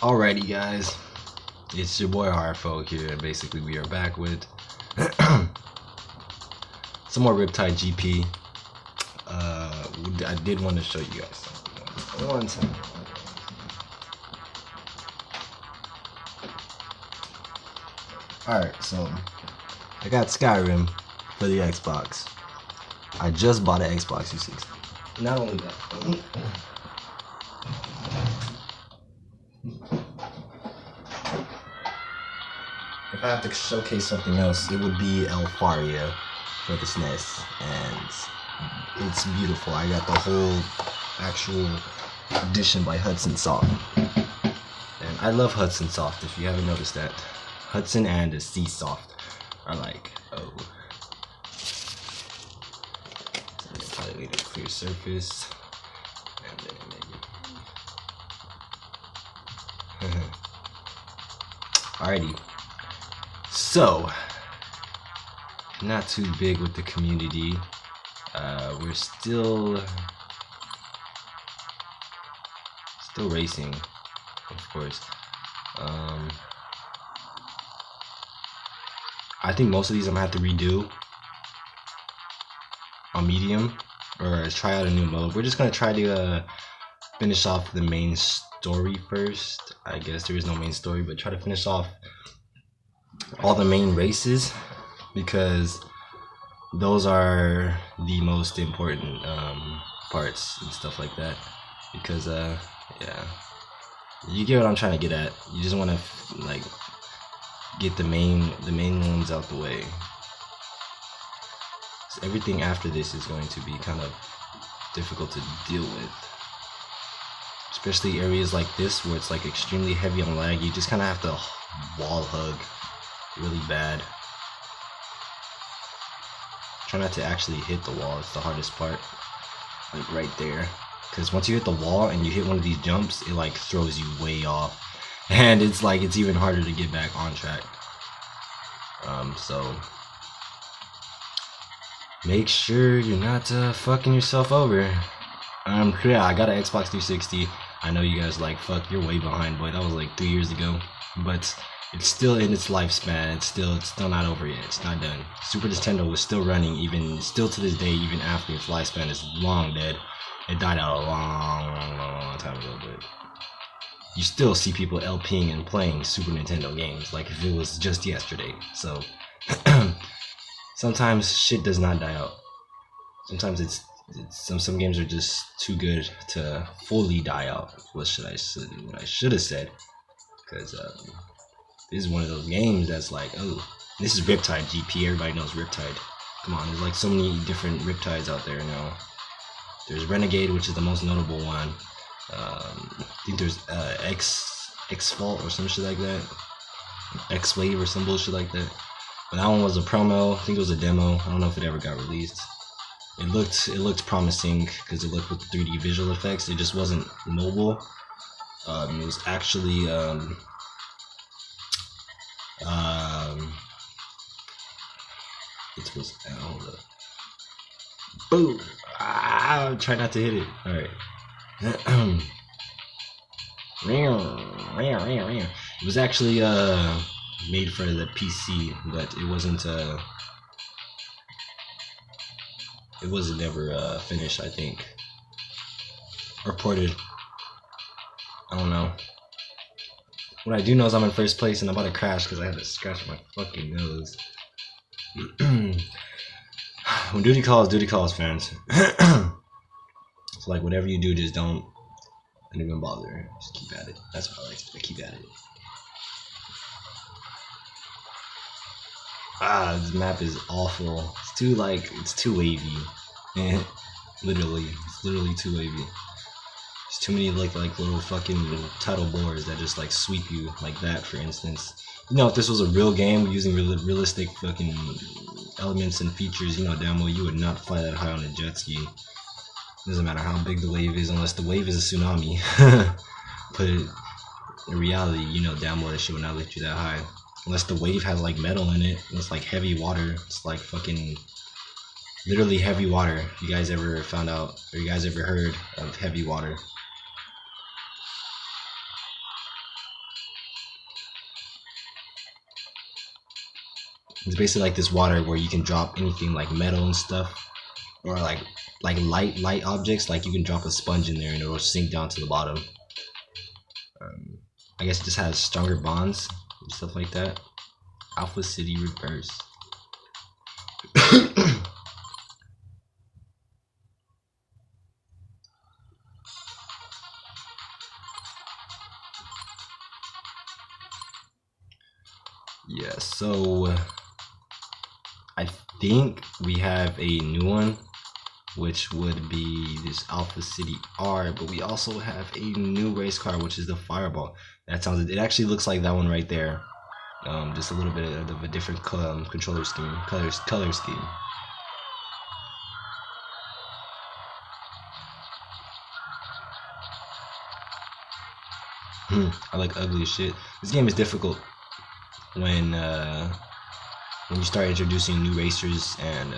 Alrighty, guys, it's your boy Harfo here, and basically we are back with some more Riptide GP. I did want to show you guys something. One second. Alright, so I got Skyrim for the Xbox. I just bought an Xbox 360. Not only that. If I have to showcase something else, it would be Elfaria for the SNES, and it's beautiful. I got the whole actual edition by Hudson Soft, and I love Hudson Soft. If you haven't noticed that, Hudson and the Sea Soft are like, oh. So probably need a clear surface, and then maybe. Alrighty. So, not too big with the community. We're still racing, of course. I think most of these I'm gonna have to redo on medium or try out a new mode. We're just gonna try to finish off the main story first. I guess there is no main story, but try to finish off all the main races, because those are the most important parts and stuff like that. Because yeah, you get what I'm trying to get at. You just want to like get the main ones out the way. So everything after this is going to be kind of difficult to deal with, especially areas like this where it's like extremely heavy on lag. You just kind of have to wall hug really bad. Try not to actually hit the wall. It's the hardest part, like right there, because once you hit the wall and you hit one of these jumps, it like throws you way off, and it's like it's even harder to get back on track. So make sure you're not fucking yourself over. Yeah, I got an Xbox 360. I know you guys like, fuck, you're way behind, boy. That was like 3 years ago, but it's still in its lifespan. It's still not over yet. It's not done. Super Nintendo was still running, even still to this day, even after its lifespan is long dead. It died out a long time ago, but you still see people LPing and playing Super Nintendo games like if it was just yesterday. So sometimes shit does not die out. Sometimes it's some games are just too good to fully die out. What I should have said, because this is one of those games that's like, oh, this is Riptide GP. Everybody knows Riptide. Come on, there's like so many different Riptides out there now. There's Renegade, which is the most notable one. I think there's X-Fault or some shit like that. X-Wave or some bullshit like that. But that one was a promo. I think it was a demo. I don't know if it ever got released. It looked promising because it looked with 3D visual effects. It just wasn't mobile. It was actually it was hold up. Boom! Try not to hit it. All right. It was actually made for the PC, but it wasn't ever finished, I think, or ported. I don't know. What I do know is I'm in first place and I'm about to crash because I had to scratch my fucking nose. When duty calls, fans. It's like whatever you do, just don't even bother. Just keep at it. That's what I like to keep at it. This map is awful. It's too wavy. It's literally too wavy. There's too many like little fucking tidal bores that just like sweep you like that, for instance. You know, if this was a real game using realistic fucking elements and features, you know, damn well you would not fly that high on a jet ski. Doesn't matter how big the wave is, unless the wave is a tsunami. But in reality, you know damn well that shit would not lift you that high. Unless the wave has like metal in it, and it's like heavy water. It's like fucking literally heavy water. You guys ever found out, or you guys ever heard of heavy water? It's basically like this water where you can drop anything like metal and stuff, or like light objects. Like you can drop a sponge in there and it'll sink down to the bottom. I guess it just has stronger bonds and stuff like that. Alpha City Reverse. Yeah, so I think we have a new one, which would be this Alpha City R, but we also have a new race car, which is the Fireball. It actually looks like that one right there. Just a little bit of a different controller scheme, color scheme. I like ugly as shit. This game is difficult when you start introducing new racers and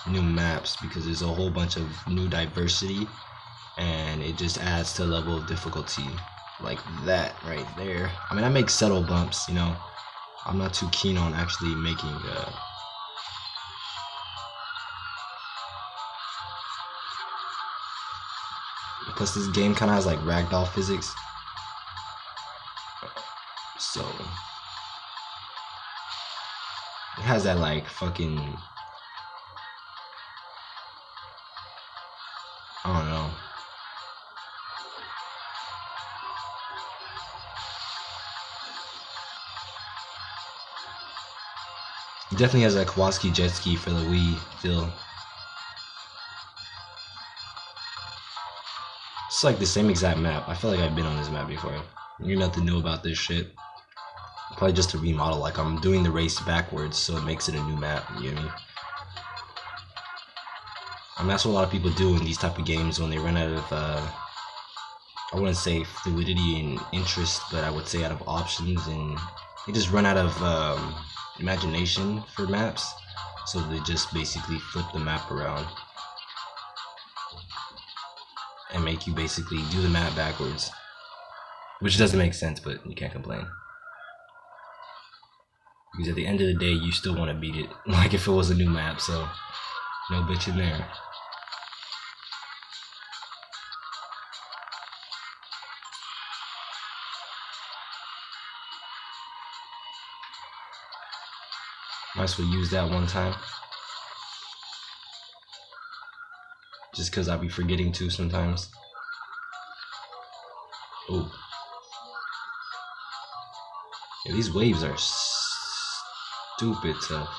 new maps, because there's a whole bunch of new diversity, and it just adds to the level of difficulty, like that right there. I mean, I make subtle bumps, you know. I'm not too keen on actually making plus this game kind of has like ragdoll physics, so it has that like fucking, I don't know. It definitely has that Kowalski jet ski for the Wii feel. It's like the same exact map. I feel like I've been on this map before. You're nothing new about this shit. Probably just a remodel. Like I'm doing the race backwards, so it makes it a new map. You know what I mean? I mean, that's what a lot of people do in these type of games when they run out of, I wouldn't say fluidity and interest, but I would say out of options, and they just run out of imagination for maps, so they just basically flip the map around and make you basically do the map backwards, which doesn't make sense, but you can't complain. Because at the end of the day, you still want to beat it, like if it was a new map, so no bitch in there. Might as well use that one time. Just because I'll be forgetting to sometimes. Oh. Yeah, these waves are stupid tough.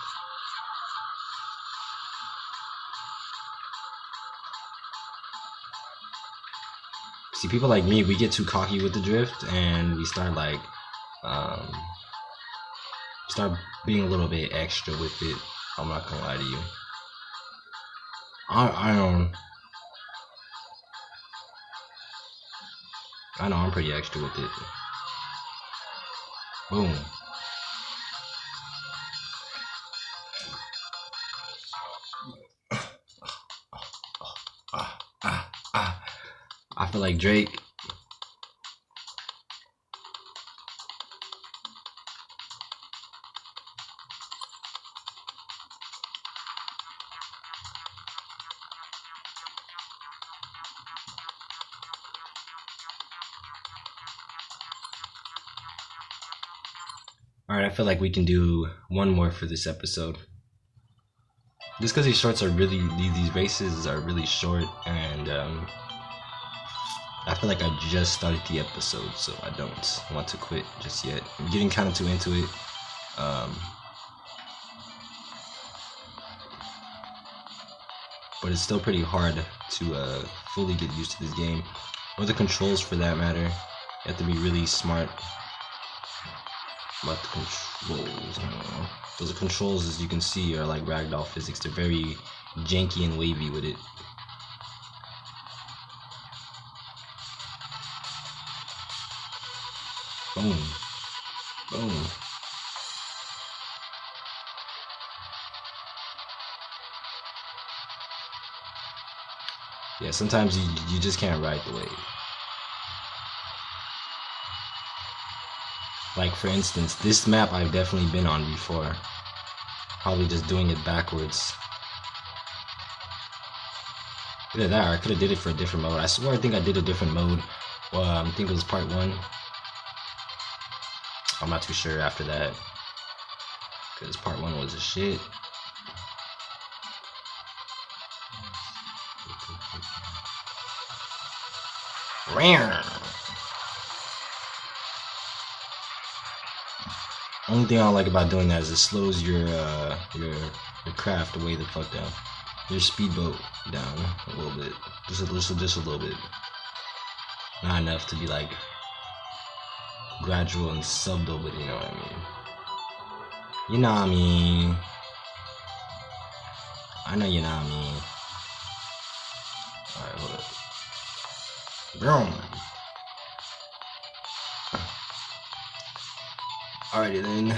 See, people like me, we get too cocky with the drift, and we start like, start being a little bit extra with it. I'm not gonna lie to you. I know I'm pretty extra with it. Boom. I feel like Drake. Alright, I feel like we can do one more for this episode. Just because these shorts are really, these races are really short, and I feel like I just started the episode, so I don't want to quit just yet. I'm getting kind of too into it. But it's still pretty hard to fully get used to this game, or the controls for that matter. You have to be really smart about the controls. Those controls, as you can see, are like ragdoll physics. They're very janky and wavy with it. Boom. Boom. Yeah, sometimes you just can't ride the wave. Like for instance, this map I've definitely been on before. probably just doing it backwards. Either that, or I could have did it for a different mode. I swear I think I did a different mode. Well, I think it was part 1. I'm not too sure after that, because part 1 was a shit. Only thing I don't like about doing that is it slows your craft way the fuck down. Your speedboat down a little bit, just a little bit. Not enough to be like gradual and subtle, but you know what I mean. You know what I mean. I know you know what I mean. Alright, hold up. Boom. Alrighty then.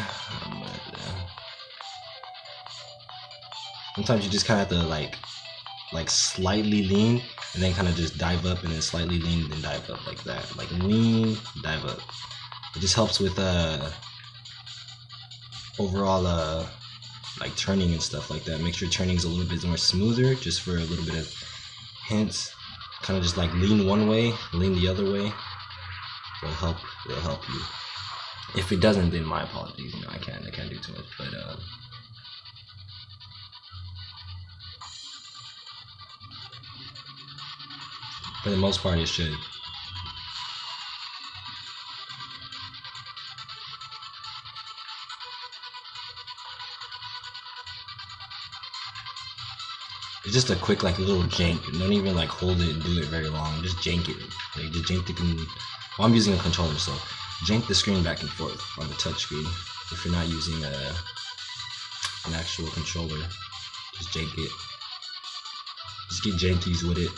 Sometimes you just kind of have to like slightly lean and then kind of just dive up and then slightly lean and then dive up like that. Like lean, dive up. It just helps with overall like turning and stuff like that. Make sure turning's a little bit more smoother, just for a little bit of hints. Kind of just like lean one way, lean the other way. It'll help you. If it doesn't, then my apologies. You know, I can't do too much, but for the most part, it should. It's just a quick like little jank. Don't even like hold it and do it very long. Just jank it. Like just jank the well, I'm using a controller, so jank the screen back and forth on the touch screen. If you're not using an actual controller, just jank it. Just get jankies with it.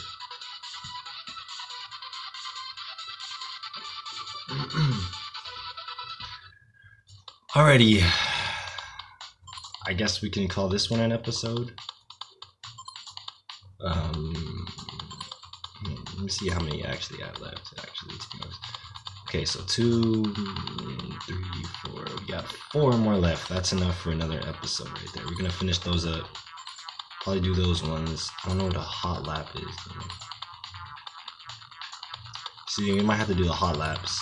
Alrighty, I guess we can call this one an episode. Let me see how many actually I left. Okay, so 2, 3, 4. We got 4 more left. That's enough for another episode right there. We're gonna finish those up. Probably do those ones. I don't know what a hot lap is. See, we might have to do the hot laps.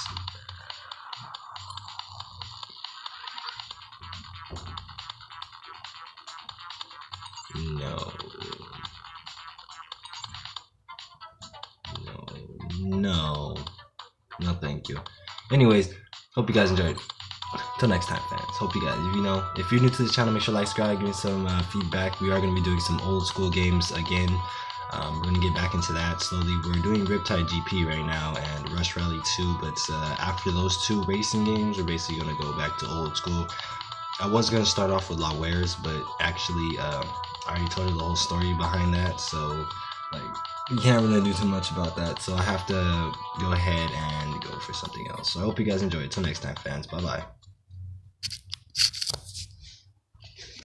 No, thank you. Anyways, hope you guys enjoyed. Till next time, fans. Hope you guys, if you're new to the channel, make sure to like, subscribe, give me some feedback. We are going to be doing some old school games again. We're going to get back into that slowly. We're doing Riptide GP right now and Rush Rally 2, but after those 2 racing games, we're basically going to go back to old school. I was going to start off with La Wares, but actually, I already told you the whole story behind that, so like you can't really do too much about that, so I have to go ahead and go for something else. So I hope you guys enjoy it. Till next time, fans. Bye bye.